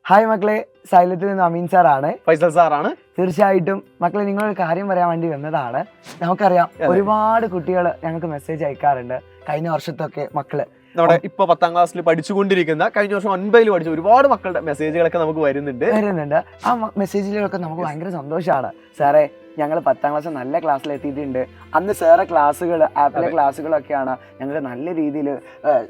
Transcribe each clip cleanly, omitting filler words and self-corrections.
Hi മക്കളെ, സൈലത്തിൽ നിന്ന് അമീൻ സാറാണ്. ഫൈസൽ സാറാണ്. തീർച്ചയായിട്ടും മക്കളെ, നിങ്ങളൊരു കാര്യം പറയാൻ വേണ്ടി വന്നതാണ്. നമുക്കറിയാം ഒരുപാട് കുട്ടികൾ ഞങ്ങൾക്ക് മെസ്സേജ് അയക്കാറുണ്ട്. കഴിഞ്ഞ വർഷത്തൊക്കെ മക്കള് നമ്മുടെ ഇപ്പൊ 10ാം ക്ലാസ്സിൽ പഠിച്ചുകൊണ്ടിരിക്കുന്ന, കഴിഞ്ഞ വർഷം 9ൽ പഠിച്ച ഒരുപാട് മക്കളുടെ മെസ്സേജുകളൊക്കെ നമുക്ക് വരുന്നുണ്ട്. ആ മെസ്സേജുകളൊക്കെ നമുക്ക് ഭയങ്കര സന്തോഷമാണ്. സാറേ, ഞങ്ങൾ 10ാം ക്ലാസ് നല്ല ക്ലാസ്സിൽ എത്തിയിട്ടുണ്ട്. അന്ന് സാറെ ക്ലാസ്സുകൾ, ആപ്പിലെ ക്ലാസ്സുകളൊക്കെയാണ് ഞങ്ങൾക്ക് നല്ല രീതിയിൽ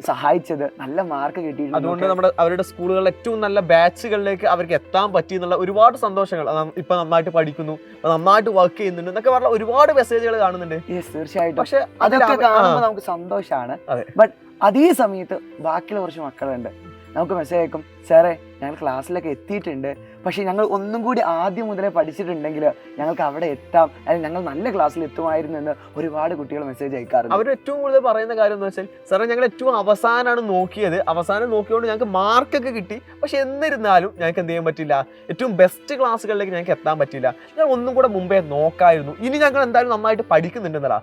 സഹായിച്ചത്. നല്ല മാർക്ക് കിട്ടിയിട്ടുണ്ട്. അതുകൊണ്ട് അവരുടെ സ്കൂളുകളിൽ ഏറ്റവും നല്ല ബാച്ചുകളിലേക്ക് അവർക്ക് എത്താൻ പറ്റി എന്നുള്ള ഒരുപാട് സന്തോഷങ്ങൾ. ഇപ്പൊ നന്നായിട്ട് പഠിക്കുന്നു, നന്നായിട്ട് വർക്ക് ചെയ്യുന്നുണ്ട് എന്നൊക്കെ പറഞ്ഞ ഒരുപാട് മെസ്സേജുകൾ കാണുന്നുണ്ട്. തീർച്ചയായിട്ടും. പക്ഷെ അതൊക്കെ കാണുമ്പോൾ നമുക്ക് സന്തോഷമാണ്. ബട്ട് അതേ സമയത്ത് ബാക്കിയുള്ള കുറച്ച് മക്കളുണ്ട്, നമുക്ക് മെസ്സേജ് അയക്കും, സാറേ ഞങ്ങൾ ക്ലാസ്സിലൊക്കെ എത്തിയിട്ടുണ്ട്, പക്ഷേ ഞങ്ങൾ ഒന്നും കൂടി ആദ്യം മുതലേ പഠിച്ചിട്ടുണ്ടെങ്കിൽ ഞങ്ങൾക്ക് അവിടെ എത്താം, അല്ലെങ്കിൽ ഞങ്ങൾ നല്ല ക്ലാസ്സിൽ എത്തുമായിരുന്നു എന്ന് ഒരുപാട് കുട്ടികൾ മെസ്സേജ് അയക്കാറുണ്ട്. അവർ ഏറ്റവും കൂടുതൽ പറയുന്ന കാര്യം എന്ന് വെച്ചാൽ, സാറേ ഞങ്ങൾ ഏറ്റവും അവസാനമാണ് നോക്കിയത്, അവസാനം നോക്കിയോണ്ട് ഞങ്ങൾക്ക് മാർക്കൊക്കെ കിട്ടി, പക്ഷെ എന്നിരുന്നാലും ഞങ്ങൾക്ക് എന്ത് ചെയ്യാൻ പറ്റില്ല, ഏറ്റവും ബെസ്റ്റ് ക്ലാസ്സുകളിലേക്ക് ഞങ്ങൾക്ക് എത്താൻ പറ്റില്ല, ഞങ്ങൾ ഒന്നും കൂടെ മുമ്പേ നോക്കായിരുന്നു, ഇനി ഞങ്ങൾ എന്തായാലും നന്നായിട്ട് പഠിക്കുന്നുണ്ടെന്നല്ല.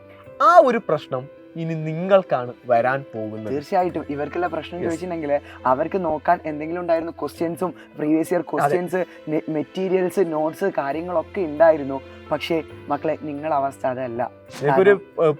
ആ ഒരു പ്രശ്നം ഇനി നിങ്ങൾക്കാണ് വരാൻ പോകുന്നത്. തീർച്ചയായിട്ടും. ഇവർക്കുള്ള പ്രശ്നം ചോദിച്ചിട്ടുണ്ടെങ്കിൽ അവർക്ക് നോക്കാൻ എന്തെങ്കിലും ഉണ്ടായിരുന്നു, ക്വസ്റ്റ്യൻസും previous year questions, materials, notes, കാര്യങ്ങളൊക്കെ ഉണ്ടായിരുന്നു. പക്ഷേ മക്കളെ, നിങ്ങളുടെ അവസ്ഥ അതല്ല. ഒരു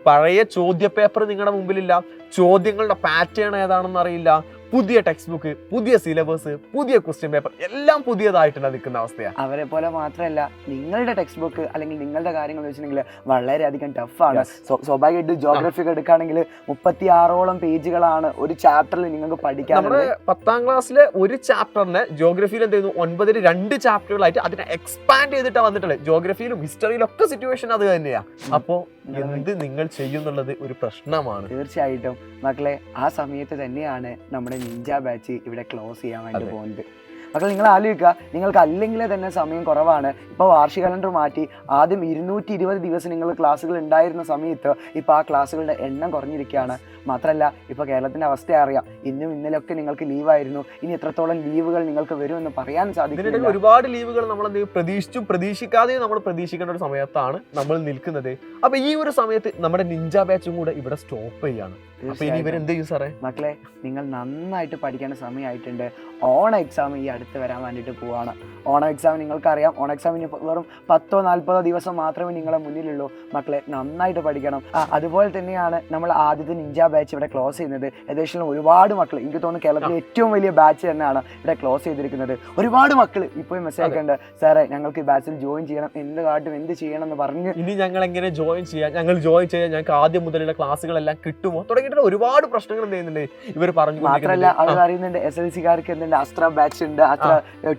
പഴയ ചോദ്യ പേപ്പർ നിങ്ങളുടെ മുമ്പിലില്ല, ചോദ്യങ്ങളുടെ പാറ്റേൺ ഏതാണെന്ന് അറിയില്ല, പുതിയ ടെക്സ്റ്റ് ബുക്ക്, പുതിയ സിലബസ്, പുതിയ ക്വസ്റ്റ്യൻ പേപ്പർ, എല്ലാം പുതിയതായിട്ടുള്ള നിൽക്കുന്ന അവസ്ഥയാണ്. അവരെ പോലെ മാത്രമല്ല, നിങ്ങളുടെ ടെക്സ്റ്റ് ബുക്ക് അല്ലെങ്കിൽ നിങ്ങളുടെ കാര്യങ്ങൾ വെച്ചിട്ടുണ്ടെങ്കിൽ വളരെയധികം ടഫാണ്. സ്വാഭാവികമായിട്ട് ജോഗ്രഫി ഒക്കെ എടുക്കുകയാണെങ്കിൽ 36ഓളം പേജുകളാണ് ഒരു ചാപ്റ്ററിൽ നിങ്ങൾക്ക് പഠിക്കാൻ. നമ്മുടെ 10ാം ക്ലാസ്സിലെ ഒരു ചാപ്റ്ററിന് ജോഗ്രഫിയിൽ എന്ത് ചെയ്യുന്നു, 9ൽ 2 ചാപ്റ്ററുകളായിട്ട് അതിനെ എക്സ്പാൻഡ് ചെയ്തിട്ടാണ് വന്നിട്ടുള്ളത്. ജോഗ്രഫിയിലും ഹിസ്റ്ററിയിലും ഒക്കെ സിറ്റുവേഷൻ അത് തന്നെയാണ്. അപ്പോൾ എന്ത് നിങ്ങൾ ചെയ്യുന്നുള്ളത് ഒരു പ്രശ്നമാണ്. തീർച്ചയായിട്ടും മക്കളെ, ആ സമയത്ത് തന്നെയാണ് നമ്മുടെ നിഞ്ച ബാച്ച് ഇവിടെ ക്ലോസ് ചെയ്യാൻ വേണ്ടി പോകുന്നത്. മക്കൾ, നിങ്ങൾ ആലോചിക്കുക, നിങ്ങൾക്ക് അല്ലെങ്കിൽ തന്നെ സമയം കുറവാണ്. ഇപ്പോൾ വാർഷിക കലണ്ടർ മാറ്റി, ആദ്യം 220 ദിവസം നിങ്ങൾ ക്ലാസ്സുകൾ ഉണ്ടായിരുന്ന സമയത്ത് ഇപ്പോൾ ആ ക്ലാസ്സുകളുടെ എണ്ണം കുറഞ്ഞിരിക്കുകയാണ്. മാത്രമല്ല, ഇപ്പോൾ കേരളത്തിൻ്റെ അവസ്ഥ അറിയാം, ഇന്നും ഇന്നലെയൊക്കെ നിങ്ങൾക്ക് ലീവായിരുന്നു. ഇനി എത്രത്തോളം ലീവുകൾ നിങ്ങൾക്ക് വരുമെന്ന് പറയാൻ സാധിക്കും. ഒരുപാട് ലീവുകൾ നമ്മൾ പ്രതീക്ഷിച്ചും പ്രതീക്ഷിക്കാതെയും നമ്മൾ പ്രതീക്ഷിക്കേണ്ട ഒരു സമയത്താണ് നമ്മൾ നിൽക്കുന്നത്. അപ്പൊ ഈ ഒരു സമയത്ത് നമ്മുടെ നിഞ്ച ബാച്ചും കൂടെ ഇവിടെ സ്റ്റോപ്പ് ചെയ്യാണ്. മക്കളെ, നിങ്ങൾ നന്നായിട്ട് പഠിക്കേണ്ട സമയമായിട്ടുണ്ട്. ഓണം എക്സാം ഈ അടുത്ത് വരാൻ വേണ്ടിയിട്ട് പോവാണ്. ഓണം എക്സാം നിങ്ങൾക്കറിയാം, ഓണം എക്സാമിന് വെറും 10-40 ദിവസം മാത്രമേ നിങ്ങളെ മുന്നിലുള്ളൂ. മക്കളെ, നന്നായിട്ട് പഠിക്കണം. അതുപോലെ തന്നെയാണ് നമ്മൾ ആദ്യത്തെ നിഞ്ച ബാച്ച് ഇവിടെ ക്ലോസ് ചെയ്യുന്നത്. ഏകദേശം ഒരുപാട് മക്കൾ, എനിക്ക് തോന്നുന്നു കേരളത്തിലെ ഏറ്റവും വലിയ ബാച്ച് തന്നെയാണ് ഇവിടെ ക്ലോസ് ചെയ്തിരിക്കുന്നത്. ഒരുപാട് മക്കൾ ഇപ്പോൾ മെസ്സേജ് അയക്കുന്നുണ്ട്, സാറേ ഞങ്ങൾക്ക് ഈ ബാച്ചിൽ ജോയിൻ ചെയ്യണം, എന്ത് ചെയ്യണം എന്ന് പറഞ്ഞ്. ഇനി ഞങ്ങൾ എങ്ങനെ ജോയിൻ ചെയ്യാം, ഞങ്ങൾക്ക് ആദ്യം മുതലുള്ള ക്ലാസ്സുകളെല്ലാം കിട്ടുമോ തുടങ്ങിയിട്ട് ഒരുപാട് പ്രശ്നങ്ങൾ ചെയ്യുന്നുണ്ട് ഇവർ പറഞ്ഞു. മാത്രമല്ല, അവർ അറിയുന്നുണ്ട് SLC-കാർക്ക് എന്തുണ്ട്, അസ്ത്ര ബാച്ച് ഉണ്ട്, അസ്ത്ര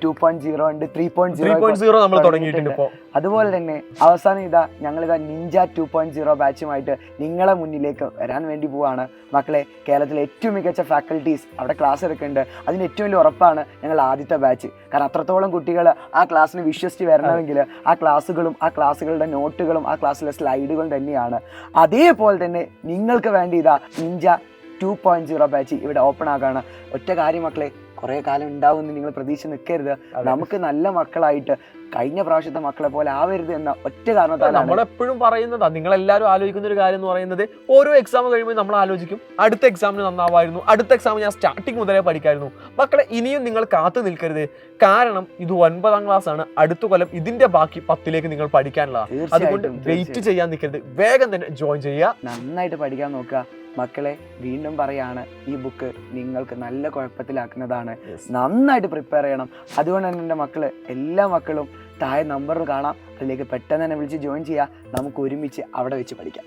2.0 ഉണ്ട്, 3.0 നമ്മൾ തുടങ്ങിയിട്ടുണ്ട്. അതുപോലെ തന്നെ അവസാനം ഞങ്ങളിതാ നിഞ്ച 2.0 ബാച്ചുമായിട്ട് നിങ്ങളെ മുന്നിലേക്ക് വരാൻ വേണ്ടി പോവാണ്. മക്കളെ, കേരളത്തിലെ ഏറ്റവും മികച്ച ഫാക്കൽറ്റീസ് അവിടെ ക്ലാസ് എടുക്കുന്നുണ്ട്. അതിന് ഏറ്റവും വലിയ ഉറപ്പാണ് ഞങ്ങൾ ആദ്യത്തെ ബാച്ച്. കാരണം അത്രത്തോളം കുട്ടികൾ ആ ക്ലാസ്സിന് വിശ്വസിച്ച് വരണമെങ്കിൽ ആ ക്ലാസ്സുകളും ആ ക്ലാസ്സുകളുടെ നോട്ടുകളും ആ ക്ലാസ്സിലെ സ്ലൈഡുകളും തന്നെയാണ്. അതേപോലെ തന്നെ നിങ്ങൾക്ക് വേണ്ടി നിഞ്ച 2.0 ബാച്ച് ഇവിടെ ഓപ്പൺ ആകാണ്. ഒറ്റ കാര്യം മക്കളെ, കുറേ കാലം ഉണ്ടാവുമെന്ന് നിങ്ങൾ പ്രതീക്ഷ നിൽക്കരുത്. നമുക്ക് നല്ല മക്കളായിട്ട് കഴിഞ്ഞ പ്രാവശ്യത്തെ മക്കളെ പോലെ ആവരുത് എന്ന ഒറ്റ കാരണത്താൽ നമ്മളെപ്പോഴും പറയുന്നതാ. നിങ്ങളെല്ലാവരും ആലോചിക്കുന്ന ഒരു കാര്യം എന്ന് പറയുന്നത്, ഓരോ എക്സാം കഴിയുമ്പോൾ നമ്മൾ ആലോചിക്കും, അടുത്ത എക്സാമിന് നന്നാവായിരുന്നു, അടുത്ത എക്സാം ഞാൻ സ്റ്റാർട്ടിങ് മുതലേ പഠിക്കായിരുന്നു. മക്കളെ, ഇനിയും നിങ്ങൾ കാത്തു നിൽക്കരുത്. കാരണം ഇത് 9ാം ക്ലാസ് ആണ്. അടുത്ത കൊല്ലം ഇതിന്റെ ബാക്കി 10ലേക്ക് നിങ്ങൾ പഠിക്കാനുള്ളതാണ്. അതുകൊണ്ട് വെയിറ്റ് ചെയ്യാൻ നിൽക്കരുത്, വേഗം തന്നെ ജോയിൻ ചെയ്യുക, നന്നായിട്ട് പഠിക്കാൻ നോക്കുക. മക്കളെ, വീണ്ടും പറയാണ്, ഈ ബുക്ക് നിങ്ങൾക്ക് നല്ല കുഴപ്പത്തിലാക്കുന്നതാണ്. നന്നായിട്ട് പ്രിപ്പയർ ചെയ്യണം. അതുകൊണ്ട് തന്നെ എൻ്റെ മക്കള്, എല്ലാ മക്കളും താഴെ നമ്പർ കാണാം, അതിലേക്ക് പെട്ടെന്ന് തന്നെ വിളിച്ച് ജോയിൻ ചെയ്യുക. നമുക്ക് ഒരുമിച്ച് അവിടെ വെച്ച് പഠിക്കാം.